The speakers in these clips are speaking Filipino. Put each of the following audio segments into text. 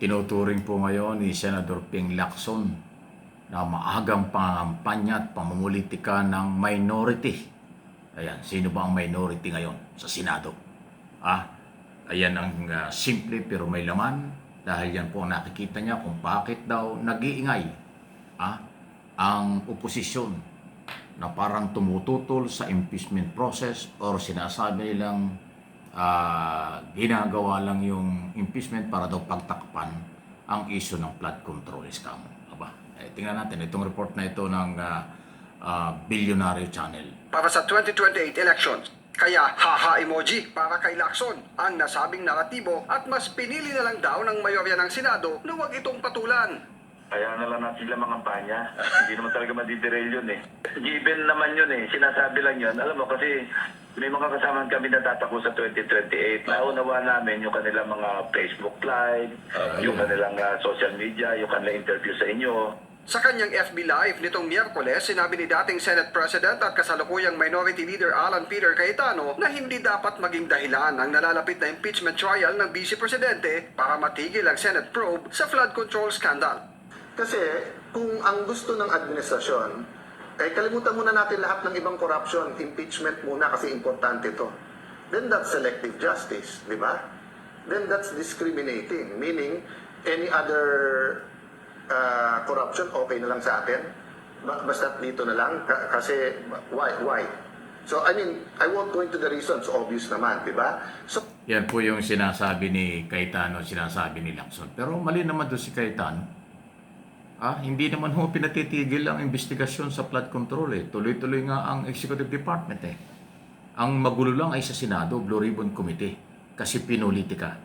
Tinuturing po ngayon ni Senador Ping Lacson na maagang pangangampanya at pamumulitika ng minority. Ayan, sino ba ang minority ngayon sa Senado? Ayan ang simple pero may laman dahil yan po ang nakikita niya kung bakit daw nag-iingay ang oposisyon na parang tumututol sa impeachment process or sinasabi nilang ginagawa lang yung impeachment para daw pagtakpan ang issue ng flood control scam. Tingnan natin itong report na ito ng Billionaire Channel. Para sa 2028 elections, kaya haha emoji para kay Lacson ang nasabing naratibo at mas pinili na lang daw ng mayorya ng Senado na huwag itong patulan. Kaya na lang natin sila mga kampanya. Hindi naman talaga madiderail yun eh. Given naman yun eh. Sinasabi lang yun. Alam mo kasi may mga kasamahan kami na tatako sa 2028. Naunawa namin yung kanilang mga Facebook Live, yung kanilang social media, yung kanilang interview sa inyo. Sa kanyang FB Live nitong Miyerkules, sinabi ni dating Senate President at kasalukuyang Minority Leader Alan Peter Cayetano na hindi dapat maging dahilan ang nalalapit na impeachment trial ng Vice Presidente para matigil ang Senate probe sa flood control scandal. Kasi kung ang gusto ng administrasyon, kalimutan muna natin lahat ng ibang corruption, impeachment muna kasi importante ito. Then that's selective justice, di ba? Then that's discriminating, meaning any other corruption okay na lang sa atin. Basta dito na lang kasi why? So I mean, I won't go into the reasons, obvious naman, di ba? So Yan po yung sinasabi ni Cayetano, sinasabi ni Lacson. Pero mali naman doon si Cayetano. Hindi naman ho pinatitigil ang investigasyon sa flood control eh. Tuloy-tuloy nga ang Executive Department eh. Ang magulo lang ay sa Senado, Blue Ribbon Committee. Kasi pinulitika.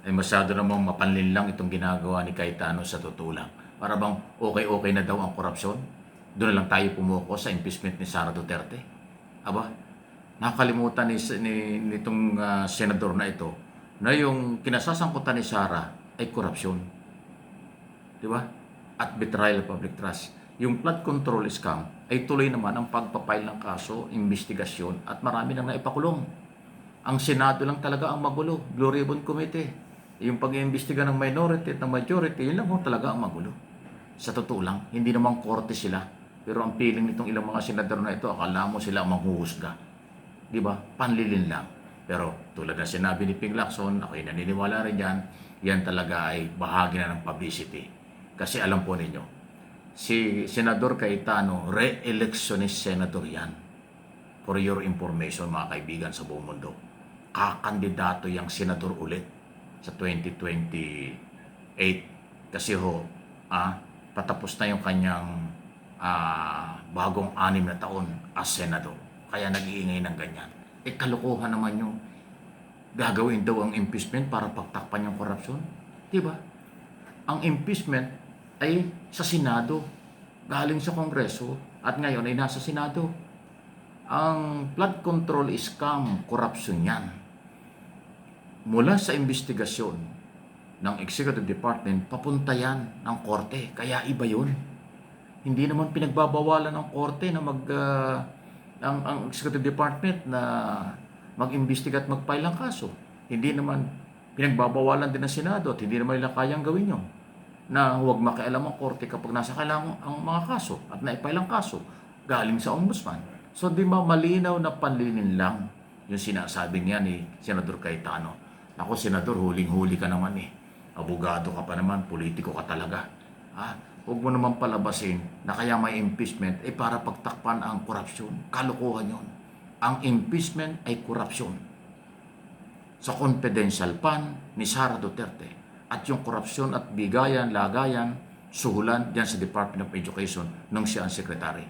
Ay masyado namang mapanlin lang itong ginagawa ni Cayetano sa totoo lang. Para bang okay na daw ang korupsyon? Doon na lang tayo pumuko sa impeachment ni Sara Duterte. Nakalimutan nitong senador na ito na yung kinasasangkutan ni Sara ay korupsyon. Di ba? At betrayal of public trust. Yung flood control scam ay tuloy naman ang pagpapail ng kaso, investigasyon at marami nang naipakulong. Ang Senado lang talaga ang magulo, Blue Ribbon Committee. Yung pag-iimbestiga ng minority at ng majority, yun lang ho talaga ang magulo. Sa totoo lang, hindi naman korte sila. Pero ang feeling nitong ilang mga senador na ito, akala mo sila ang manghuhusga. Di ba? Panlilin lang. Pero tulad na sinabi ni Ping Lacson, ako'y naniniwala rin yan, yan talaga ay bahagi na ng publicity. Kasi alam po ninyo, si Senador Cayetano, re-electionist senator yan. For your information mga kaibigan sa buong mundo. Kakandidato yung senador ulit sa 2028. Kasi patapos na yung kanyang bagong 6 na taon as senador. Kaya nag-iingay ng ganyan. Kalokohan naman yung gagawin daw ang impeachment para pagtakpan yung korupsyon. Diba? Ang impeachment ay sa Senado, galing sa Kongreso, at ngayon ay nasa Senado. Ang flood control scam, corruption yan. Mula sa investigasyon ng Executive Department, papunta yan ng korte. Kaya iba yun. Hindi naman pinagbabawalan ng korte na ang Executive Department na mag-imbestiga at mag-file ng kaso. Hindi naman pinagbabawalan din ng Senado at hindi naman nila kayang gawin yun. Na huwag makialam ang korte kapag nasa kailangan ang mga kaso at naipile ang kaso galing sa ombudsman. So di ba malinaw na panlinin lang yung sinasabi niya ni Senador Cayetano. Ako, Senador, huling-huli ka naman eh. Abogado ka pa naman, politiko ka talaga. Huwag mo naman palabasin na kaya may impeachment ay para pagtakpan ang korupsyon. Kalokohan yun. Ang impeachment ay korupsyon. Sa confidential fund ni Sara Duterte. At yung korupsyon at bigayan, lagayan, suhulan diyan sa Department of Education nung siya ang sekretary.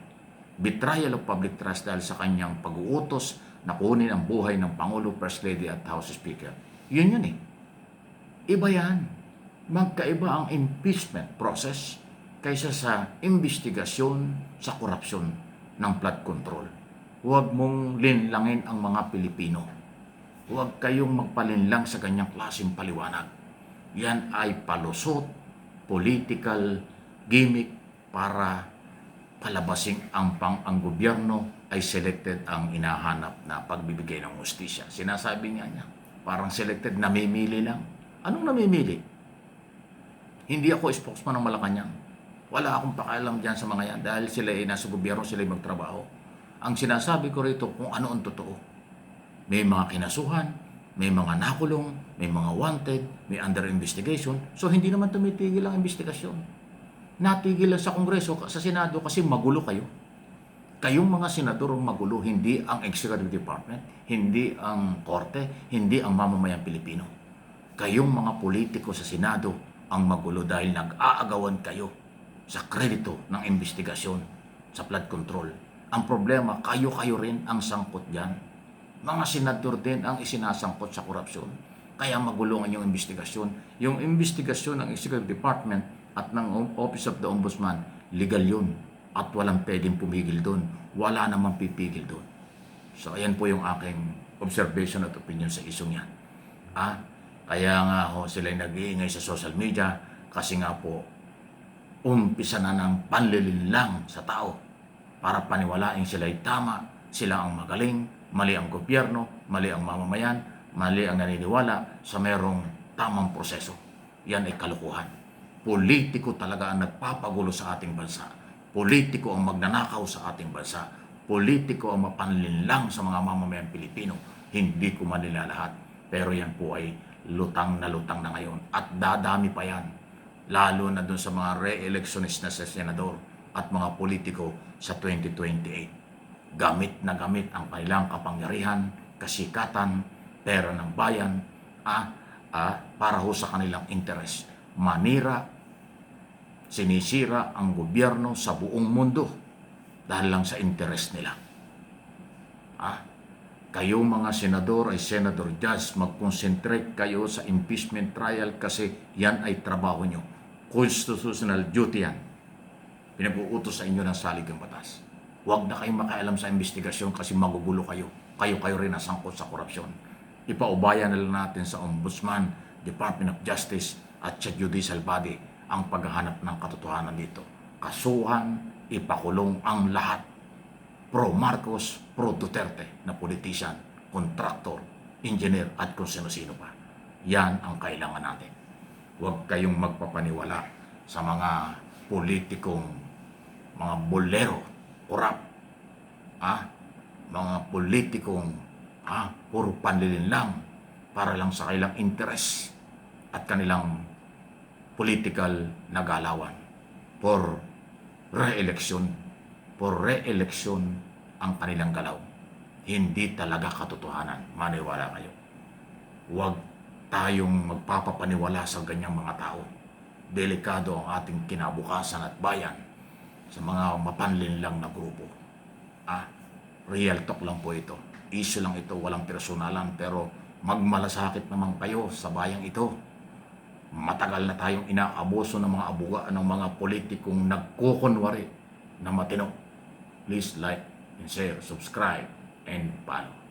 Betrayal of public trust dahil sa kanyang pag-uutos na kunin ang buhay ng Pangulo, First Lady at House Speaker. Yun eh. Iba yan. Magkaiba ang impeachment process kaysa sa investigasyon sa korupsyon ng flood control. Huwag mong linlangin ang mga Pilipino. Huwag kayong magpalinlang sa ganyang klaseng paliwanag. Yan ay palusot, political gimmick para palabasing ang gobyerno ay selected ang inahanap na pagbibigay ng hustisya. Sinasabi niya, parang selected, namimili lang. Anong namimili? Hindi ako spokesman ng Malacanang. Wala akong pakialam dyan sa mga yan dahil sila ay nasa gobyerno, sila ay magtrabaho. Ang sinasabi ko rito kung ano ang totoo. May mga kinasuhan, may mga nakulong, may mga wanted, may under investigation. So hindi naman tumitigil ang investigasyon. Natigil lang sa Kongreso, sa Senado kasi magulo kayo. Kayong mga senador ang magulo, hindi ang Executive Department, hindi ang Korte, hindi ang mamamayang Pilipino. Kayong mga politiko sa Senado ang magulo dahil nag-aagawan kayo sa kredito ng investigasyon sa flood control. Ang problema, kayo-kayo rin ang sangkot dyan. Mga senador din ang isinasangkot sa korupsyon. Kaya magulo ang inyong investigasyon. Yung investigasyon ng Executive Department at ng Office of the Ombudsman, legal yun. At walang pwedeng pumigil doon. Wala namang pipigil doon. So, ayan po yung aking observation at opinion sa isyong yan. Kaya nga sila'y nag-iingay sa social media kasi nga po, umpisa na ng panlilinlang sa tao para paniwalain sila'y tama, sila ang magaling, mali ang gobyerno, mali ang mamamayan, mali ang naniniwala sa merong tamang proseso. Yan ay kalokohan. Politiko talaga ang nagpapagulo sa ating bansa. Politiko ang magnanakaw sa ating bansa. Politiko ang mapanlinlang sa mga mamamayang Pilipino. Hindi ko manila lahat. Pero yan po ay lutang na ngayon. At dadami pa yan. Lalo na dun sa mga re-electionist na sa senador at mga politiko sa 2028. Gamit na gamit ang kanilang kapangyarihan, kasikatan, pera ng bayan para ho sa kanilang interes. Manira, sinisira ang gobyerno sa buong mundo dahil lang sa interes nila. Kayo mga senador ay senador judge, mag-concentrate kayo sa impeachment trial kasi yan ay trabaho nyo. Constitutional duty yan. Pinag-uutos sa inyo ng saligang batas. Huwag na kayong makialam sa investigasyon kasi magugulo kayo. Kayo rin nasangkot sa korupsyon. Ipaubayan na lang natin sa Ombudsman, Department of Justice at sa judicial body ang paghahanap ng katotohanan dito. Kasuhan, ipakulong ang lahat. Pro Marcos, pro Duterte na politician, kontraktor, engineer at kung sino-sino pa. Yan ang kailangan natin. Huwag kayong magpapaniwala sa mga politikong, mga bolero, korap, mga politikong puro panlilinlang para lang sa kanilang interes at kanilang political na galawan for re-election ang kanilang galaw. Hindi talaga katotohanan. Maniwala kayo. Huwag tayong magpapapaniwala sa ganyang mga tao. Delikado ang ating kinabukasan at bayan sa mga mapanlinlang na grupo. Real talk lang po ito. Issue lang ito, walang personalan, pero magmalasakit naman kayo sa bayang ito. Matagal na tayong inaabuso ng mga ng mga politikong nagkukunwari na matino. Please like and share, subscribe, and follow.